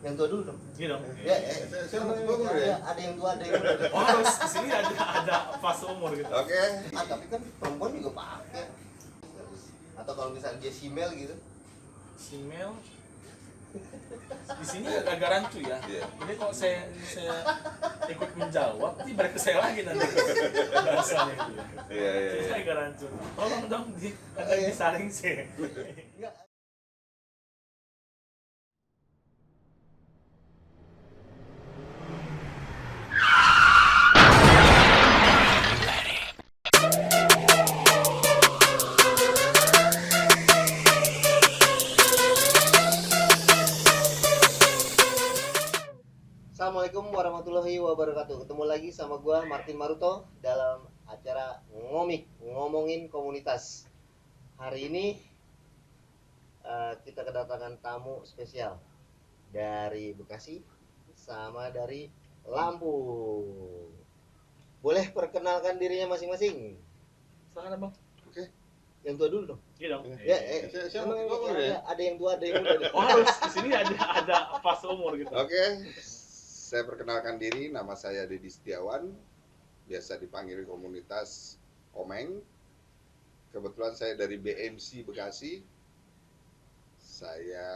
Yang tua dulu dong. Iya dong. Ya, ada yang tua, ada yang muda. Oh, harus di sini ada fase umur gitu. Oke. Tapi kan perempuan juga pakai. Atau kalau misalnya dia female gitu. Simel di sini agak rancu ya. Iya. Jadi kalau saya ikut menjawab, nanti balik ke saya lagi nanti bahasanya itu. Iya. Jadi saya agak rancu. Tolong dong agak disaring sih. Enggak. Assalamualaikum warahmatullahi wabarakatuh. Ketemu lagi sama gua Martin Maruto dalam acara Ngomik, ngomongin komunitas. Hari ini kita kedatangan tamu spesial dari Bekasi sama dari Lampung. Boleh perkenalkan dirinya masing-masing. Silakan Bang. Oke. Yang tua dulu dong. Iya dong. Ya, Siapa emang tua dulu ya? ada yang tua, ada yang muda. Oh, harus di sini ada fase umur gitu. Oke. Saya perkenalkan diri, nama saya Dedi Setiawan, biasa dipanggil komunitas Komeng. Kebetulan saya dari BMC Bekasi. Saya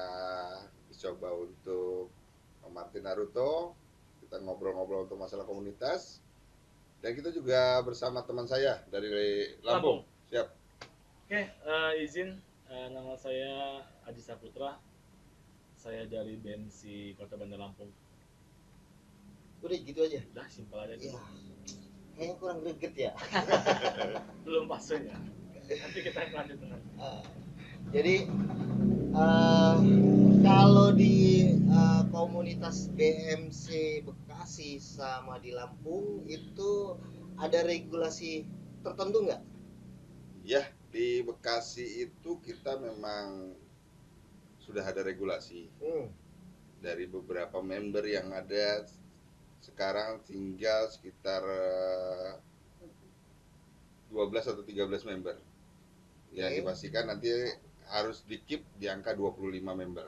coba untuk Martin Naruto, kita ngobrol-ngobrol untuk masalah komunitas. Dan kita juga bersama teman saya dari Lampung. Siap. Oke, izin nama saya Aji Saputra. Saya dari BMC Kota Bandar Lampung. Udah gitu aja. Udah simpel aja Ya, gitu. kayaknya kurang greget ya. Belum pas ya. Nanti kita lanjut dengan. Jadi kalau di komunitas BMC Bekasi sama di Lampung itu ada regulasi tertentu nggak? Ya, di Bekasi itu kita memang sudah ada regulasi. Dari beberapa member yang ada sekarang tinggal sekitar 12 atau 13 member. Yang Oke. dipastikan nanti harus di-keep di angka 25 member.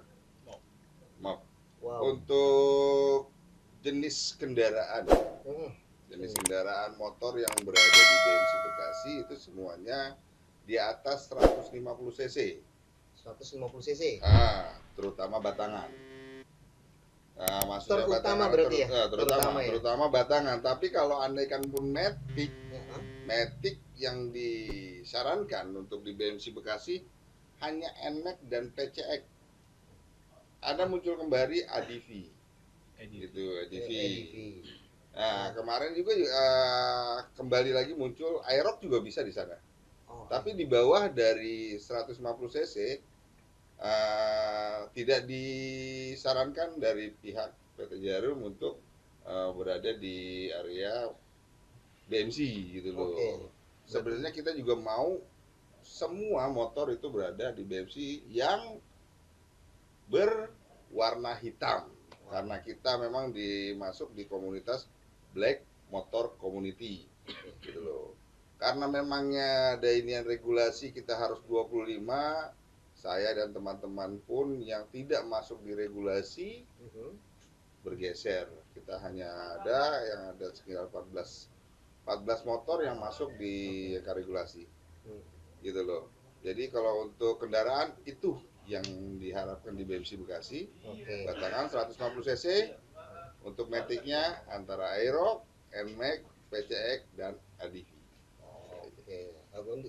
Maaf. Wow. Untuk jenis kendaraan, jenis kendaraan motor yang berada di BMC Bekasi itu semuanya di atas 150 cc. 150 cc. Terutama batangan. Terutama batangan, berarti ya? terutama Terutama ya? batangan. Tapi kalau andaikan pun Matic Ya. yang disarankan untuk di BMC Bekasi hanya NMAX dan PCX. Ada muncul kembali ADV. Gitu, ADV. Nah, kemarin juga kembali lagi muncul Aerox juga bisa di sana. Tapi di bawah dari 150 cc tidak disarankan dari pihak PT Jarum untuk berada di area BMC gitu loh. Sebenarnya kita juga mau semua motor itu berada di BMC yang berwarna hitam karena kita memang dimasuk di komunitas Black Motor Community gitu loh. Karena memangnya ada inian regulasi kita harus 25, saya dan teman-teman pun yang tidak masuk di regulasi bergeser. Kita hanya ada sekitar 14 motor yang masuk di regulasi. Gitu loh. Jadi kalau untuk kendaraan itu yang diharapkan di BMC Bekasi. Batangan 150 cc. Untuk Matic-nya antara Aerox, NMAX, PCX dan ADV.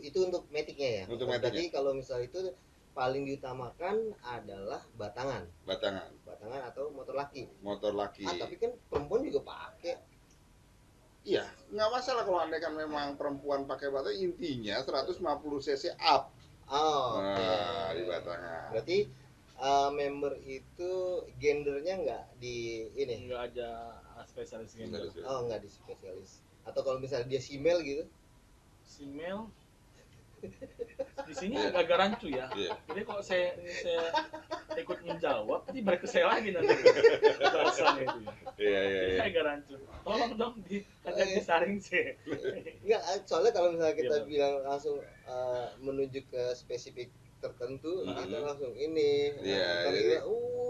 Itu untuk Matic-nya ya. Untuk Matic-nya. Jadi kalau misal itu paling diutamakan adalah batangan atau motor laki. Tapi kan perempuan juga pakai. Iya, nggak masalah kalau andaikan memang perempuan pakai batangan, intinya 150 cc up. Di batangan. Berarti member itu gendernya nggak di ini? Nggak ada spesialis gender. Nggak di spesialis. Atau kalau misalnya dia female gitu? Simel di sini agak rancu ya. Jadi kalau saya ikut menjawab, nanti balik ke saya lagi nanti bahasanya itu ya. Saya agak rancu. Tolong dong agak disaring sih. Enggak, soalnya kalau misalnya kita bilang langsung menuju ke spesifik tertentu, kita langsung ini.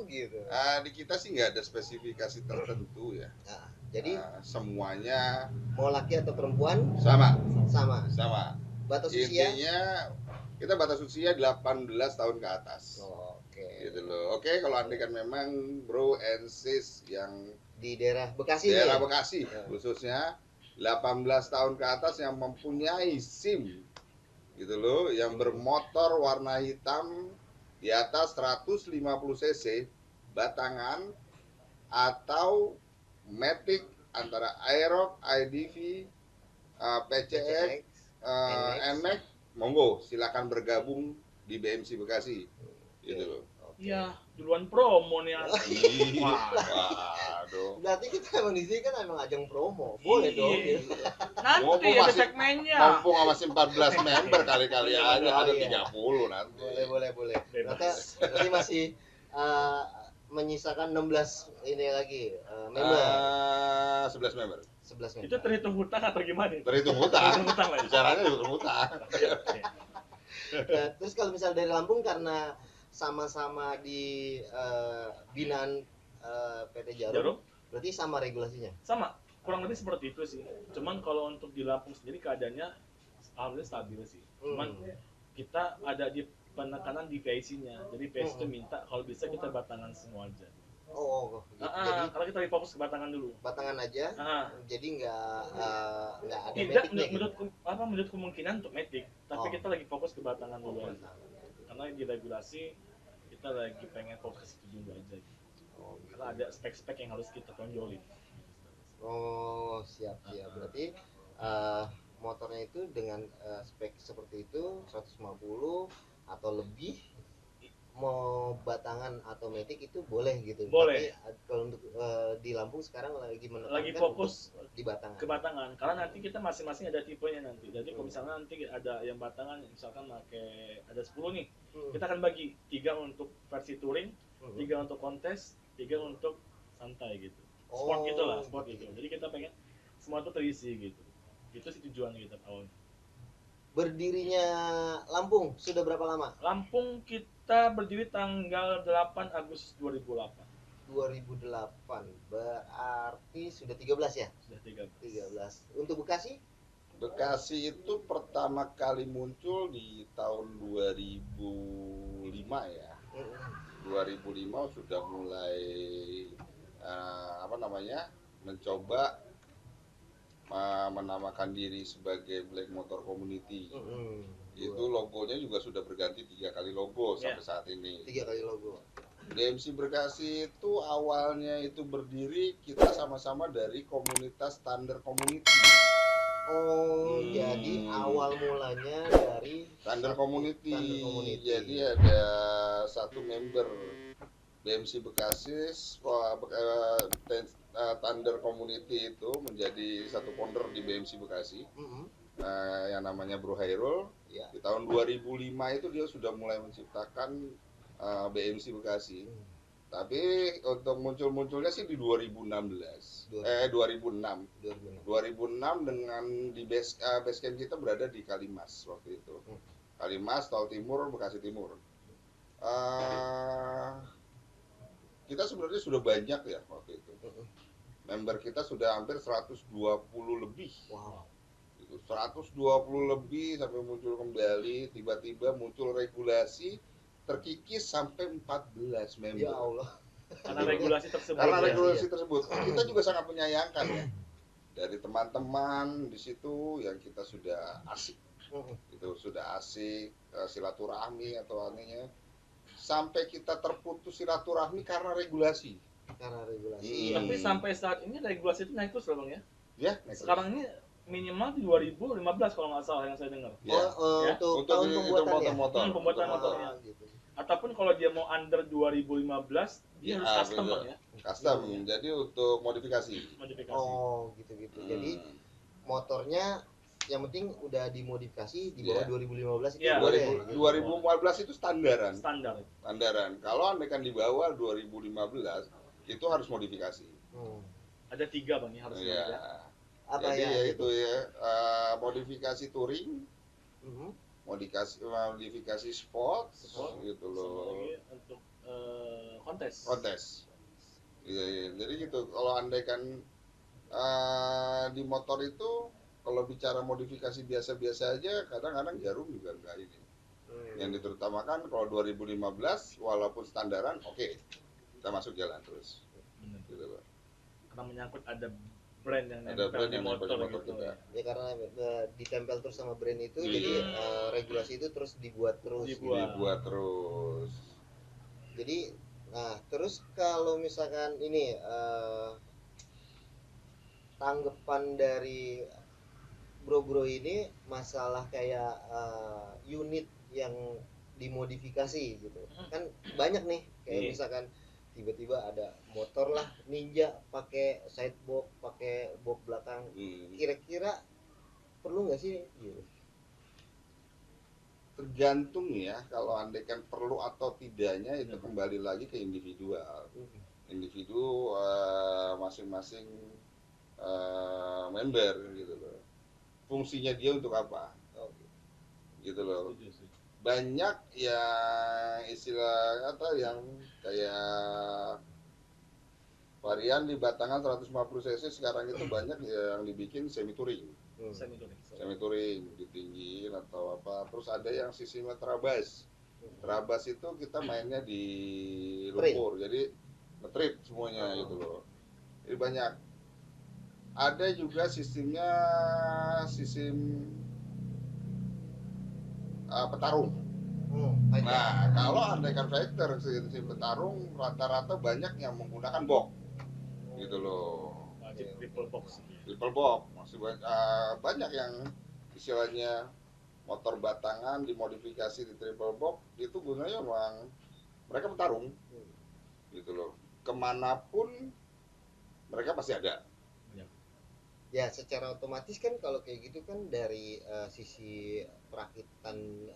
gitu. Di kita sih nggak ada spesifikasi tertentu ya. Jadi semuanya mau laki atau perempuan sama. Batas usia? Intinya kita batas usia 18 tahun ke atas. Oke. Gitu loh. Oke, kalau andai kan memang bro and sis yang di daerah Bekasi Bekasi khususnya 18 tahun ke atas yang mempunyai SIM gitu loh, yang bermotor warna hitam di atas 150 cc batangan atau Matic antara Aerox, IDV, PCX, NMAX, monggo silakan bergabung di BMC Bekasi gitu loh. Iya, duluan promo nih. Waduh. Berarti kita emang di sini kan emang ajang promo. Boleh dong. Nanti ada segmennya. Mumpung masih 14 member kali-kali aja ada 30 nanti. Boleh. Nanti masih menyisakan 16 ini lagi member. 11 member. Itu terhitung hutang atau gimana? Terhitung hutang lah. Caranya terhitung hutang. Terus kalau misalnya dari Lampung karena sama-sama di binaan PT Jarum, berarti sama regulasinya? Sama, kurang lebih seperti itu sih. Cuman kalau untuk di Lampung sendiri keadaannya alhamdulillah stabil sih. Cuman kita ada di penekanan di PIC-nya. Jadi PIC itu minta kalau bisa kita batangan semua aja. Oh, gitu. Jadi kalau kita lebih fokus ke batangan dulu. Batangan aja. Jadi nggak ada tidak menurut kemungkinan untuk medik, tapi kita lagi fokus ke batangan dulu aja. Karena di regulasi kita lagi pengen fokus ke situ dulu aja. Karena ada spek-spek yang harus kita tonjolin. Oh, siap. Berarti motornya itu dengan spek seperti itu 150 atau lebih, mau batangan atau matic itu boleh gitu. Boleh. Tapi kalau untuk di Lampung sekarang lagi fokus di batangan. Ke batangan. Karena nanti kita masing-masing ada tipenya nanti. Jadi kalau misalnya nanti ada yang batangan, misalkan pakai ada 10 nih, kita akan bagi 3 untuk versi touring, 3 untuk kontes, 3 untuk santai gitu. Sport gitulah, sport gitu. Jadi kita pengen semua itu terisi gitu. Itu sih tujuan kita awalnya. Berdirinya Lampung sudah berapa lama? Lampung kita berdiri tanggal 8 Agustus 2008. 2008, berarti sudah 13 ya? Sudah 13. Untuk Bekasi? Bekasi itu pertama kali muncul di tahun 2005 ya. 2005 sudah mulai mencoba menamakan diri sebagai Black Motor Community. Itu logonya juga sudah berganti 3 kali logo sampai saat ini. 3 kali logo. BMC Bekasi itu awalnya itu berdiri kita sama-sama dari komunitas Thunder Community. Jadi awal mulanya dari Thunder Community. Jadi ada satu member BMC Bekasi, Thunder Community itu menjadi satu founder di BMC Bekasi, yang namanya Bro Hairul. Di tahun 2005 itu dia sudah mulai menciptakan BMC Bekasi. Tapi untuk munculnya sih di 2006 dengan di base camp kita berada di Kalimas waktu itu. Kalimas, Tol Timur, Bekasi Timur. Kita sebenarnya sudah banyak ya waktu itu. Member kita sudah hampir 120 lebih. Wow. 120 lebih sampai muncul kembali, tiba-tiba muncul regulasi terkikis sampai 14 member. Ya Allah. Karena regulasi tersebut. Tersebut. Kita juga sangat menyayangkan ya. Dari teman-teman di situ yang kita sudah asik. Itu sudah asik silaturahmi atau anehnya. Sampai kita terputus silaturahmi karena regulasi. Tapi sampai saat ini regulasi itu naik terus loh Bang ya? Ya, sekarang ini minimal di 2015 kalau nggak salah yang saya dengar. Untuk tahun pembuatan motornya. Gitu. Ataupun kalau dia mau under 2015 dia harus custom Bang ya. Custom. Jadi untuk modifikasi. Gitu. Jadi motornya yang penting udah dimodifikasi di bawah 2015 itu boleh. 2015 itu standaran. Standaran. Kalau andaikan di bawah 2015 itu harus modifikasi. Ada 3 Bang ya harus Apa jadi ya itu ya modifikasi touring, modifikasi sport gitu loh. Lagi untuk kontes. Iya, iya. Jadi gitu. Kalau andai kan di motor itu kalau bicara modifikasi biasa-biasa aja, kadang-kadang jarum juga enggak ini. Yang diterutamakan kalau 2015 walaupun standaran, oke, kita masuk jalan terus. Benar. Gitu loh. Karena menyangkut ada brand yang Ada brand nempel di yang motor, nempel di motor gitu kita. Ya karena ditempel terus sama brand itu, Iya. jadi regulasi itu terus dibuat terus. Dibuat terus. Jadi, nah terus kalau misalkan ini tanggapan dari bro-bro ini masalah kayak unit yang dimodifikasi gitu, kan banyak nih kayak misalkan tiba-tiba ada motor lah Ninja pakai sidebox, pakai box belakang, kira-kira perlu nggak sih gitu? Tergantung ya, kalau andaikan perlu atau tidaknya itu kembali lagi ke individual. Individu masing-masing member gitu loh. Fungsinya dia untuk apa? Gitu loh. Banyak yang istilah yang kayak varian di batangan 150 cc sekarang itu banyak yang dibikin semi touring. Semi touring ditinggiin atau apa. Terus ada yang sistemnya terabas. Terabas itu kita mainnya di lumpur. Jadi ngetrip semuanya gitu loh. Jadi banyak. Ada juga sistem petarung. Nah, kalau andaikan fighter sistem petarung rata-rata banyak yang menggunakan box. Gitu loh. Triple box Masih banyak yang istilahnya motor batangan dimodifikasi di triple box, itu gunanya memang mereka petarung. Gitu loh. Kemanapun mereka pasti ada. Ya secara otomatis kan kalau kayak gitu kan dari sisi perakitan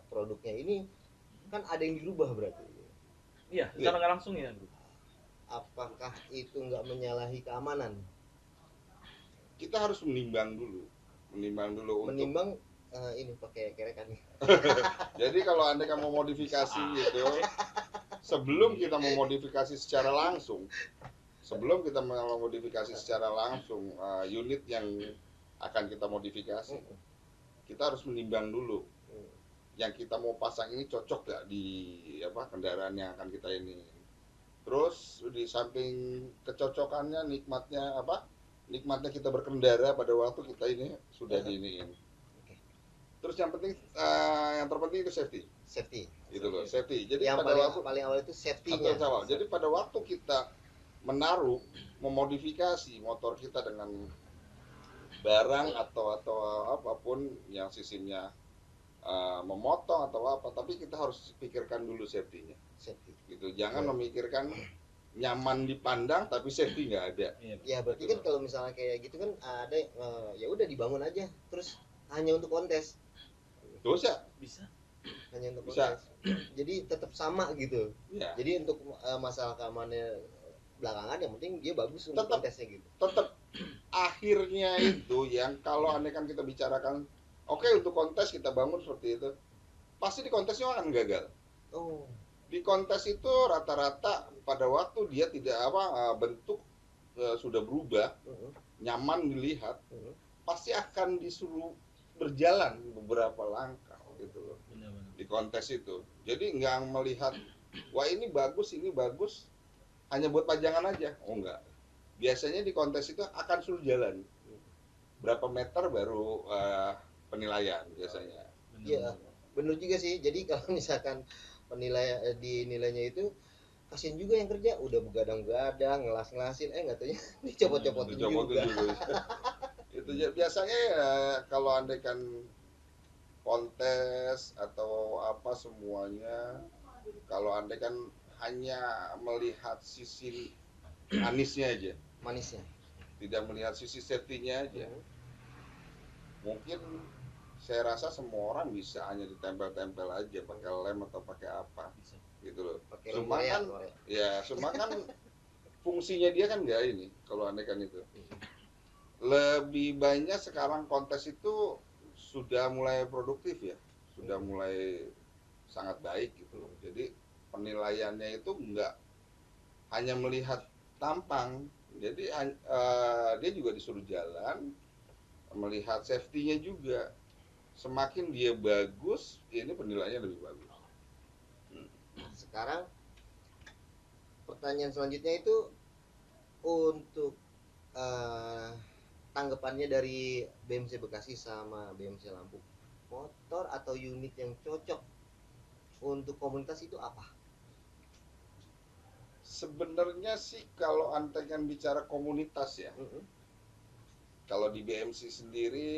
produknya ini kan ada yang dirubah berarti. Iya, secara nggak langsung ya, bro. Apakah itu nggak menyalahi keamanan? Kita harus menimbang dulu untuk ini pakai kerekan. Jadi kalau Anda mau modifikasi gitu, sebelum kita memodifikasi secara langsung, unit yang akan kita modifikasi, kita harus menimbang dulu. Yang kita mau pasang ini cocok gak di kendaraan yang akan kita ini. Terus di samping kecocokannya, nikmatnya kita berkendara pada waktu kita ini sudah diiniin. Terus yang terpenting itu safety. Gitu loh, safety. Jadi yang pada paling awal itu safety-nya. Jadi pada waktu kita memodifikasi motor kita dengan barang atau apapun yang sistemnya memotong atau apa, tapi kita harus pikirkan dulu safety-nya. Gitu. Jangan memikirkan nyaman dipandang tapi safety nggak ada. Ya berarti kan kalau misalnya kayak gitu kan ada ya udah dibangun aja terus hanya untuk kontes. Bisa. Hanya untuk kontes. Jadi tetap sama gitu. Ya. Jadi untuk masalah keamanannya belakangan yang penting dia bagus untuk kontesnya gitu. Tetap akhirnya itu yang kalau andai kan kita bicarakan oke, untuk kontes kita bangun seperti itu, pasti di kontesnya akan gagal. Di kontes itu rata-rata pada waktu dia tidak bentuk sudah berubah, nyaman dilihat, pasti akan disuruh berjalan beberapa langkah gitu loh. Di kontes itu. Jadi nggak melihat wah ini bagus hanya buat pajangan aja. Oh enggak. Biasanya di kontes itu akan suruh jalan. Berapa meter baru penilaian biasanya. Iya, benar juga sih. Jadi kalau misalkan nilainya itu kasian juga yang kerja udah begadang-begadang ngelas-ngelasin nggak taunya dicopot-copotin juga. Itu biasanya ya kalau andaikan kontes atau apa semuanya, kalau andaikan hanya melihat sisi manisnya, tidak melihat sisi safety-nya aja, mungkin saya rasa semua orang bisa hanya ditempel-tempel aja pakai lem atau pakai apa gitu loh. Cuma kan fungsinya dia kan nggak ini kalau andaikan itu. lebih banyak sekarang kontes itu sudah mulai produktif ya, sudah mulai sangat baik gitu loh. Jadi penilaiannya itu enggak hanya melihat tampang, jadi dia juga disuruh jalan, melihat safety-nya juga. Semakin dia bagus, ini penilaiannya lebih bagus. Sekarang pertanyaan selanjutnya itu untuk tanggapannya dari BMC Bekasi sama BMC Lampung, motor atau unit yang cocok untuk komunitas itu apa? Sebenarnya sih kalau anda kan bicara komunitas ya, kalau di BMC sendiri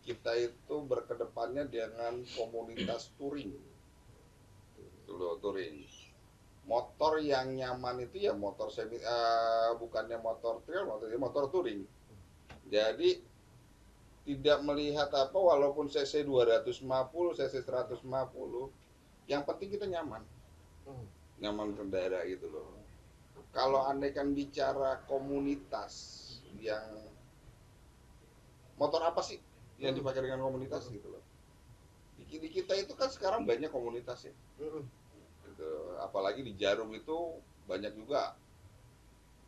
kita itu berkedepannya dengan komunitas touring, itu loh, touring. Motor yang nyaman itu ya motor bukannya motor trail, motor touring. Jadi tidak melihat apa, walaupun cc 250, cc 150, yang penting kita nyaman, nyaman kendara gitu loh. Kalau andaikan bicara komunitas, yang motor apa sih yang dipakai dengan komunitas gitu loh. Di kita itu kan sekarang banyak komunitas ya. Gitu. Apalagi di Jarum itu banyak juga.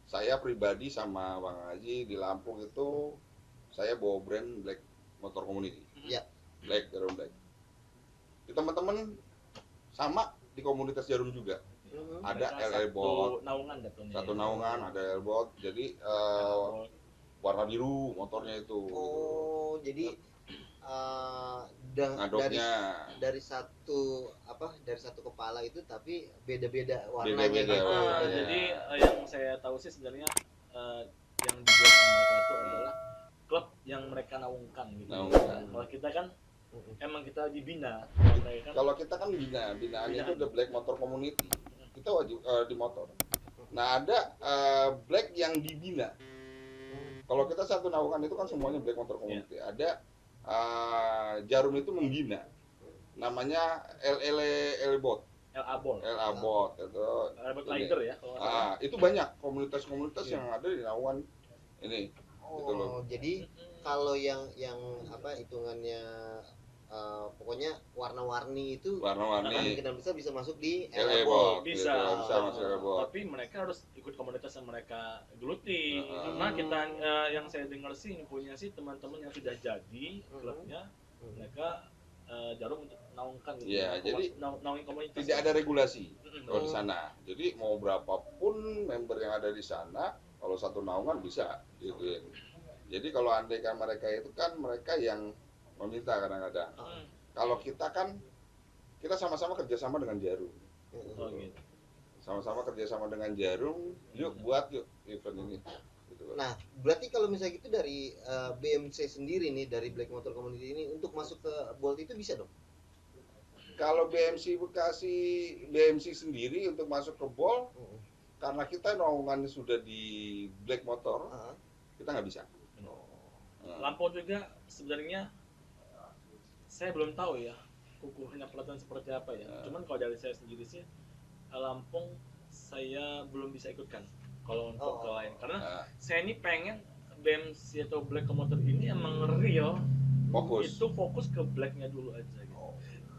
Saya pribadi sama Bang Haji di Lampung itu saya bawa brand Black Motor Community. Ya. Black, Jarum Black. Di teman-teman sama di komunitas Jarum juga. Ada LL Bot, satu naungan, ada LL Bot. Jadi warna biru motornya itu. Oh, jadi dari satu kepala itu tapi beda-beda warnanya. Beda-beda. Jadi yang saya tahu sih sebenarnya yang dibuat mereka itu adalah klub yang mereka naungkan gitu. Kalau kita kan emang kita dibina. Kalau kita kan binaan itu the Black Motor Community. Kita wajib di motor. Nah, ada Black yang dibina. Kalau kita satu naungan itu kan semuanya Black Motor Community. Ada Jarum itu membina, namanya LA Bot itu Rider ya. Itu banyak komunitas-komunitas yang ada di naungan ini. Gitu loh. Jadi kalau yang apa hitungannya pokoknya warna-warni itu kemungkinan besar bisa masuk di LA Bot. Bisa masuk LA Bot. Tapi mereka harus ikut komunitas yang mereka geluti. Karena kita yang saya dengar sih punya sih teman-teman yang sudah jadi klubnya, mereka Jarum untuk naungkan gitu. Ya, jadi naungin komunitas. Tidak ada regulasi kalau di sana. Jadi mau berapapun member yang ada di sana, kalau satu naungan bisa gitu. Jadi kalau andaikan mereka itu kan mereka yang meminta kadang-kadang. Kalau kita kan kita sama-sama kerjasama dengan Jarum. Oh gitu. Sama-sama kerjasama dengan Jarum, yuk buat event ini. Gitu. Nah, berarti kalau misalnya gitu dari BMC sendiri nih, dari Black Motor Community ini untuk masuk ke Bolt itu bisa dong? Kalau BMC Bekasi, BMC sendiri untuk masuk ke Bolt, karena kita naungannya sudah di Black Motor, kita nggak bisa. Lampung juga sebenarnya saya belum tahu ya kukuhnya pelatihan seperti apa ya. Cuman kalau dari saya sendiri sih Lampung saya belum bisa ikutkan kalau untuk ke lain, karena saya ini pengen BMC atau Black Motor ini emang real fokus ke Blacknya dulu aja gitu.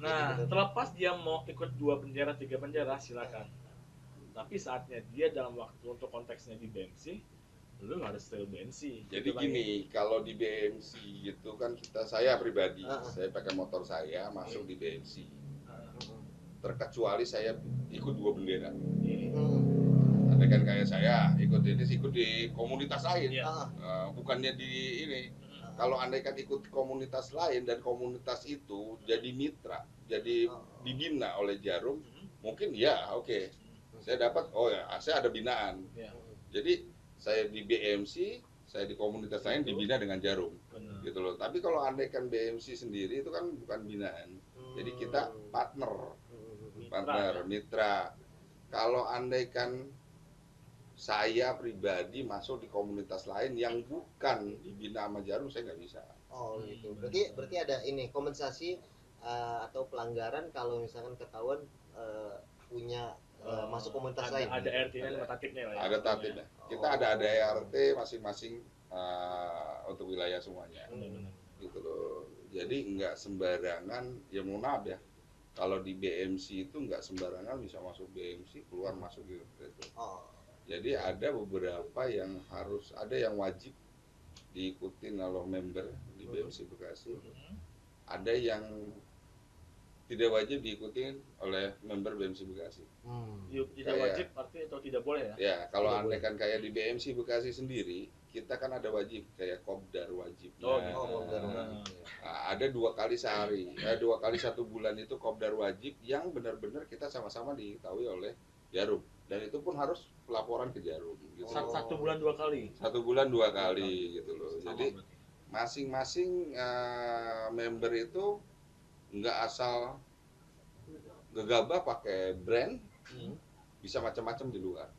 Nah, terlepas dia mau ikut 2 bendera, 3 bendera silakan. Tapi saatnya dia dalam waktu untuk konteksnya di BMC, lu harus real BMC. Jadi gitu gini, kalau di BMC gitu kan saya pribadi, saya pakai motor saya masuk di BMC. Terkecuali saya ikut 2 bendera. Ada kan kayak saya ikut di komunitas lain, bukannya di ini. Kalau andaikan ikut komunitas lain dan komunitas itu jadi mitra, jadi dibina oleh Jarum, mungkin ya oke. Saya dapat, saya ada binaan. Jadi saya di BMC, saya di komunitas lain dibina dengan Jarum. Gitu loh. Tapi kalau andaikan BMC sendiri itu kan bukan binaan. Jadi kita partner, mitra. Kalau andaikan saya pribadi masuk di komunitas lain yang bukan dibina sama Jarum, saya nggak bisa. Oh gitu. Berarti ada ini kompensasi atau pelanggaran kalau misalkan ketahuan punya masuk komunitas lain. Ada RT-nya sama tatipnya lah ya. Ada tatipnya. Kita ada ART masing-masing untuk wilayah semuanya. Benar-benar. Gitu loh. Jadi nggak sembarangan, ya mohon maaf ya. Kalau di BMC itu nggak sembarangan bisa masuk BMC, keluar masuk gitu. Oh. Jadi ada beberapa yang ada yang wajib diikutin oleh member di BMC Bekasi. Ada yang tidak wajib diikuti oleh member BMC Bekasi. Tidak wajib artinya atau tidak boleh ya? Ya, kalau andai kan kayak di BMC Bekasi sendiri, kita kan ada wajib kayak kopdar wajib. Kopdar. Ada 2 kali sehari, 2 kali 1 bulan itu kopdar wajib yang benar-benar kita sama-sama diketahui oleh Jarum. Dan itu pun harus pelaporan ke Jarum. Gitu. 1 bulan 2 kali. 1 bulan 2 kali gitu loh. Jadi masing-masing member itu nggak asal gegabah pakai brand, bisa macam-macam di luar.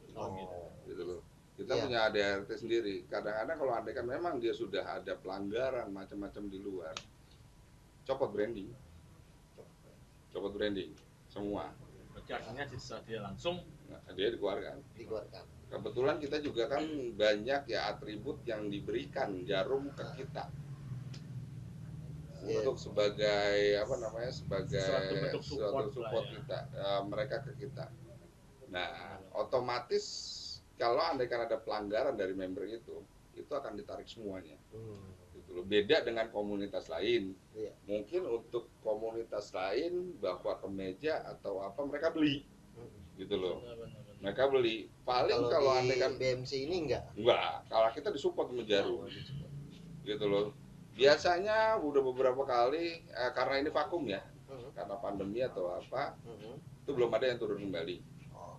Gitu loh. Kita punya ADRT sendiri. Kadang-kadang kalau andai kan memang dia sudah ada pelanggaran macam-macam di luar, copot branding semua. Berarti artinya setelah dia langsung Dia dikeluarkan. Kebetulan kita juga kan banyak ya atribut yang diberikan Jarum ke kita. Untuk sebagai sebagai suatu support kita, mereka ke kita. Nah, otomatis kalau andaikan ada pelanggaran dari member itu akan ditarik semuanya. Gitu loh. Beda dengan komunitas lain. Mungkin untuk komunitas lain bahwa kemeja atau apa mereka beli. Gitu loh. Mereka beli. Paling kalau andaikan BMC ini enggak. Kalau kita disupport sama Jarum. Gitu loh. Biasanya udah beberapa kali karena ini vakum ya, karena pandemi atau apa, itu belum ada yang turun kembali.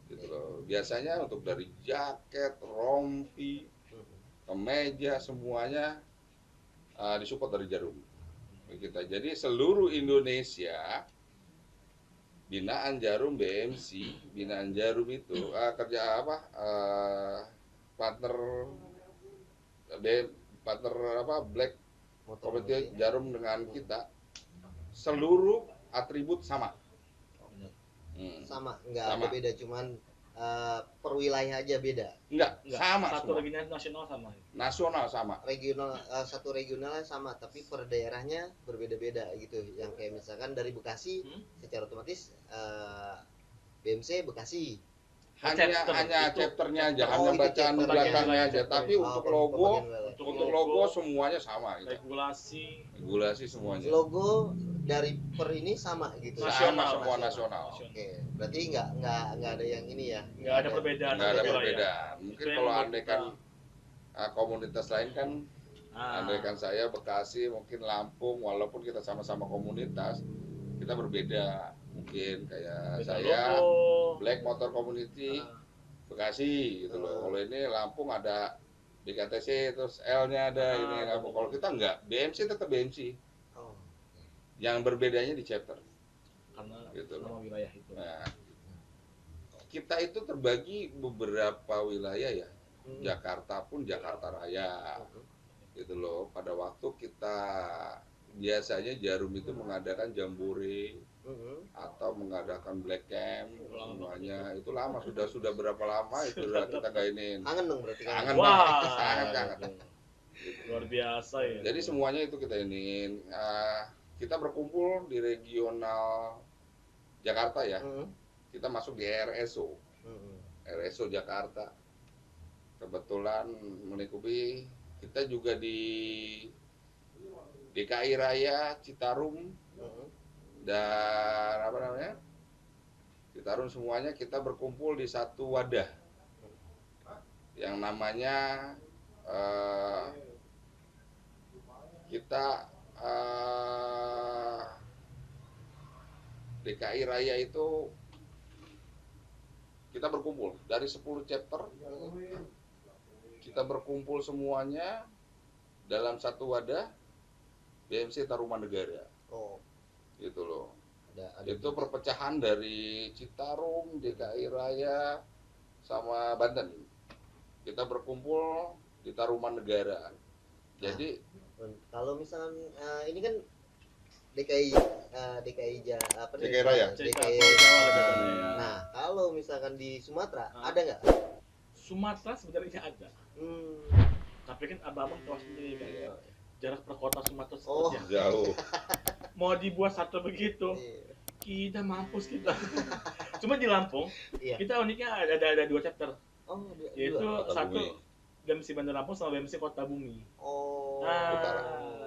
Gitu loh. Biasanya untuk dari jaket, rompi, kemeja semuanya disupport dari Jarum. Kita. Jadi seluruh Indonesia binaan Jarum BMC, binaan Jarum itu kerja partner Black Komite Jarum dengan kita seluruh atribut sama. Sama, enggak ada beda, cuman per wilayah aja beda. Enggak, sama satu semua. regional nasional sama. Nasional sama. Regional satu regionalnya sama, tapi per daerahnya berbeda-beda gitu. Yang kayak misalkan dari Bekasi secara otomatis BMC Bekasi. Hanya chapternya aja, hanya bacaan belakangnya aja. Tapi untuk logo semuanya sama. Gitu. Regulasi semuanya. Logo dari per ini sama gitu. Sama semua nasional. Oke, berarti nggak ada yang ini ya? Nggak ada perbedaan. Nggak ada perbedaan. Mungkin kalau andaikan komunitas lain kan, andaikan saya Bekasi, mungkin Lampung, walaupun kita sama-sama komunitas, kita berbeda. Mungkin kayak saya Black Motor Community Bekasi gitu loh. Kalau ini Lampung ada BKTC, terus L-nya ada ini Lampung. Kalau kita enggak, BMC tetap BMC. Yang berbedanya di chapter. Karena gitu nama wilayah itu. Nah, kita itu terbagi beberapa wilayah ya. Jakarta pun Jakarta Raya. Gitu loh. Pada waktu kita biasanya Jarum itu mengadakan jambore atau mengadakan black camp semuanya itu lama sudah berapa lama itu udah kita kainin. Kangen dong berarti. Kangen banget, sangat. Luar biasa ya. Jadi semuanya itu kita iniin. Kita berkumpul di regional Jakarta ya. Kita masuk di RSO. RSO Jakarta. Kebetulan menikupi kita juga di DKI Raya Citarum. Dan Citarum semuanya kita berkumpul di satu wadah yang namanya kita DKI Raya itu kita berkumpul dari 10 chapter, kita berkumpul semuanya dalam satu wadah BMC Tarumanegara. Gitu loh. Itu perpecahan dari Citarum, DKI Raya, sama Banten. Kita berkumpul di Tarumanegara. Jadi kalau misalkan ini kan DKI Raya. DKI. Nah, kalau misalkan di Sumatera ada nggak? Sumatera sebenarnya ada. Tapi kan abang-abang tahu sendiri kan. Iya. Jarak per kota Sumatera Oh. seperti apa. Jauh. Mau dibuat satu begitu, Iya. kita mampus kita. Cuma di Lampung, Iya. kita uniknya ada 2 chapter. Oh, Yaitu Kota satu Bumi. BMC Bandar Lampung sama BMC Kota Bumi. Oh, Nah,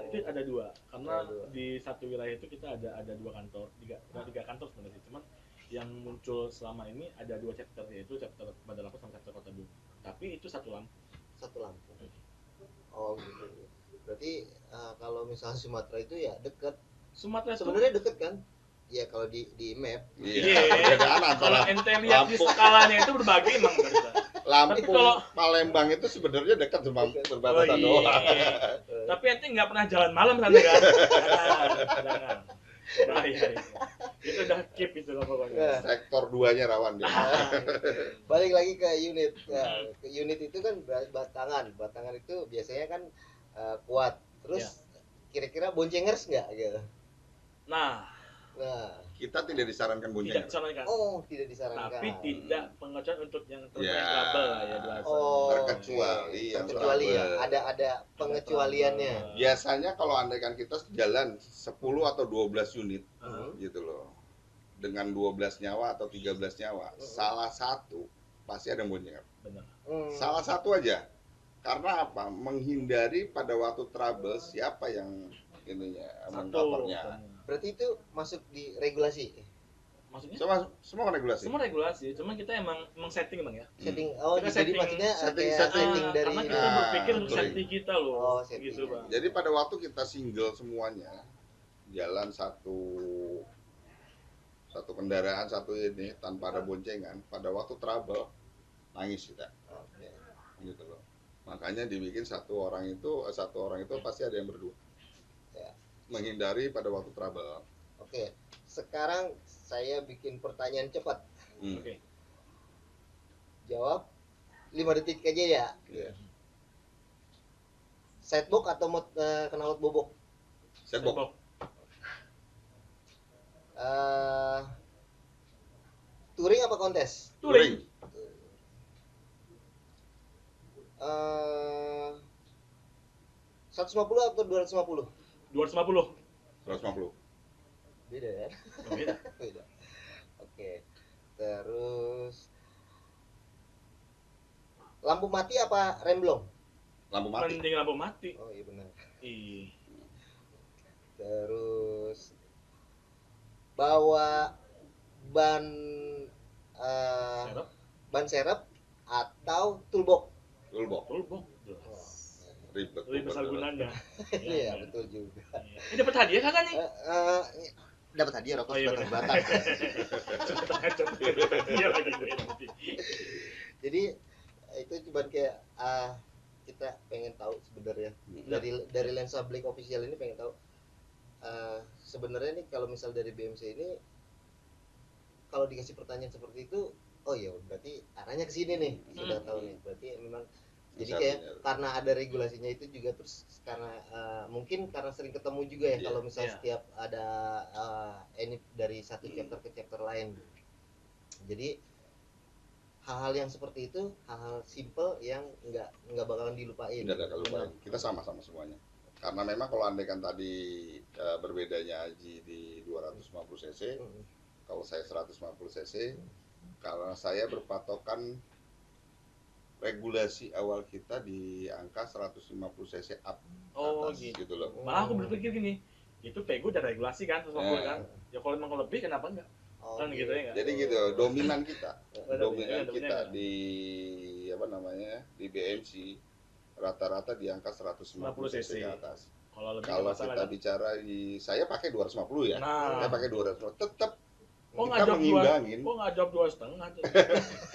itu ada 2. Karena Ada 2. di satu wilayah itu kita ada 2 kantor, 3 kantor sebenarnya sih. Cuman yang muncul selama ini ada 2 chapter, yaitu chapter Bandar Lampung sama chapter Kota Bumi. Tapi itu satu Lampung. satu Lampung. Oh, gitu. Berarti kalau misalnya Sumatera itu ya dekat. Sumatera itu Sebenarnya deket kan? Ya kalau di map. Iya. Perbedaan kalau antara ente lihat di Lampung. skalanya itu berbagi emang bisa. Lampung, Tapi kalau- Palembang itu sebenarnya dekat cuma perbatasan Oh, doang. iya. Tapi ente nggak pernah jalan malam sana kan? Jangan. Bahaya itu. Itu udah keep itu lah pokoknya. Nah, Sektor 2-nya rawan dia. balik lagi ke unit. Nah, ke unit itu kan batangan. Batangan itu biasanya kan kuat. Terus kira-kira boncengers nggak gitu? Nah, Nah, Kita tidak disarankan tidak bonceng. disarankan. oh tidak disarankan. Tapi tidak pengecualian untuk yang Ya. terkait label lah ya bahasa. Oh, Terkecuali oke. yang Terkecuali ya. trouble. Ada pengecualiannya. trouble. Biasanya kalau andaikan kita jalan 10 atau 12 unit Uh-huh. gitu loh. Dengan 12 nyawa atau 13 nyawa, salah satu pasti ada yang bonceng. Benar. Salah satu aja. Karena apa? Menghindari pada waktu trouble siapa yang ininya mengcovernya. Berarti itu masuk di regulasi. Maksudnya? Semua kan regulasi. Semua regulasi, cuman kita emang setting bang ya. Setting. Oh, Kita jadi setting- maksudnya setting- kayak setting. setting dari karena kita Nah, berpikir betul. safety kita loh, Oh, safety. gitu bang. Jadi pada waktu kita single semuanya, jalan satu kendaraan satu ini tanpa ada boncengan, pada waktu trouble nangis kita, Oke. gitu loh. Makanya dibikin satu orang itu pasti ada yang berdua. Ya. Menghindari pada waktu trouble. Oke. Sekarang saya bikin pertanyaan cepat. Oke. Jawab 5 detik aja ya. Iya. Sidebox atau knalpot bobok? Setbox. Touring apa kontes? Touring. 150 atau 250? 250. 150. Beda ya? Beda. Beda. Oke. Terus lampu mati apa remblong? Lampu mati. Mending lampu mati. Oh iya benar. Ih. Terus bawa ban Serep. ban serep atau toolbox? Toolbox. Toolbox. Jelas. Ribet. Lebih besar gunanya. Iya betul juga. Iya. Ini dapat hadiah kagak nih? Dapat hadiah rokok Oh, iya, sebatang benar. batang. Iya lagi gue nanti. Jadi itu cuma kayak kita pengen tahu sebenarnya dari lensa Black official ini pengen tahu sebenarnya nih kalau misal dari BMC ini kalau dikasih pertanyaan seperti itu, oh ya berarti arahnya ke sini nih, sudah tahu nih. Berarti memang jadi kayak karena ada regulasinya itu juga, terus karena mungkin karena sering ketemu juga ya kalau misal setiap ada ini dari satu chapter ke chapter lain. Jadi hal-hal yang seperti itu, hal-hal simple yang nggak bakalan dilupain. Nggak ada lupain. Kita sama-sama semuanya. Karena memang kalau andaikan tadi berbedanya Aji di 250 cc, kalau saya 150 cc, karena saya berpatokan regulasi awal kita di angka 150 cc up Oh atas, gitu. loh. Malah aku berpikir gini, itu pego udah regulasi kan, 150 kan. Ya kalau emang lebih kenapa enggak? Kan gitu ya enggak? Jadi gitu, dominan kita, Dominan kita kan? di apa namanya di BMC rata-rata di angka 150 cc ke atas. Kalau lebih Kalau masalah kita kan? bicara saya pakai 250 ya, Nah. saya pakai 250, tetap Kok kita nggak jawab mengimbangin, Kok nggak jawab 2,5 tuh?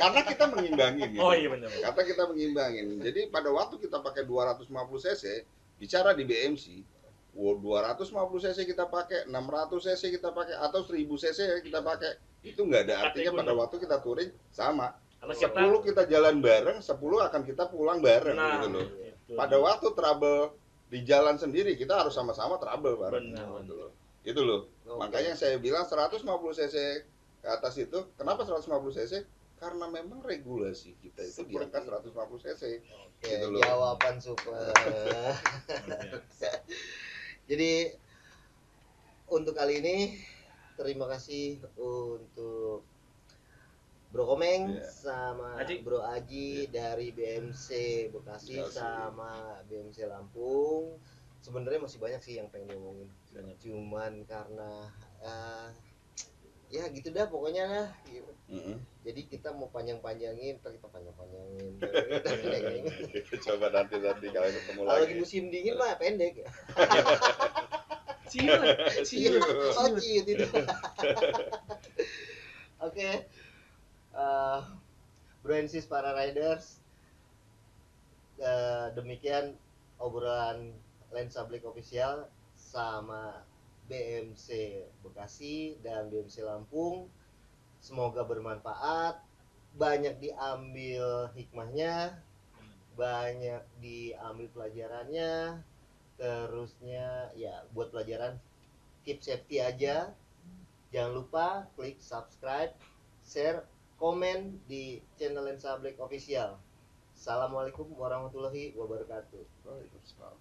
karena kita mengimbangin. Gitu. Oh iya benar. Karena kita mengimbangin. Jadi pada waktu kita pakai 250 cc, bicara di BMC, 250 cc kita pakai, 600 cc kita pakai, atau 1000 cc kita pakai, itu nggak ada artinya pada waktu kita touring sama. Karena 10 kita jalan bareng, 10 akan kita pulang bareng Nah, gitu loh. itu. Pada waktu trouble di jalan sendiri, kita harus sama-sama trouble bareng. Benar, Gitu loh. Itu loh. Oke. Makanya saya bilang 150 cc ke atas itu, kenapa 150 cc? karena memang regulasi kita itu di angka 150 cc. Oke, gitu loh. Jawaban super. Jadi untuk kali ini terima kasih untuk Bro Komeng sama Bro Aji dari BMC Bekasi sama BMC Lampung. Sebenarnya masih banyak sih yang pengen ngomongin, cuman karena ya gitu dah pokoknya lah gitu. Jadi kita mau panjang-panjangin, ntar kita panjang-panjangin. Coba nanti kalian ketemu lagi. Kalau lagi musim dingin mah pendek ya. Ciut itu. Oke. Bro and sis para riders, demikian obrolan Lensa Black Official sama BMC Bekasi dan BMC Lampung. Semoga bermanfaat, banyak diambil hikmahnya, banyak diambil pelajarannya. Terusnya ya buat pelajaran keep safety aja. Jangan lupa klik subscribe, share, komen di channel Lensa Black Official. Assalamualaikum warahmatullahi wabarakatuh. Waalaikumsalam.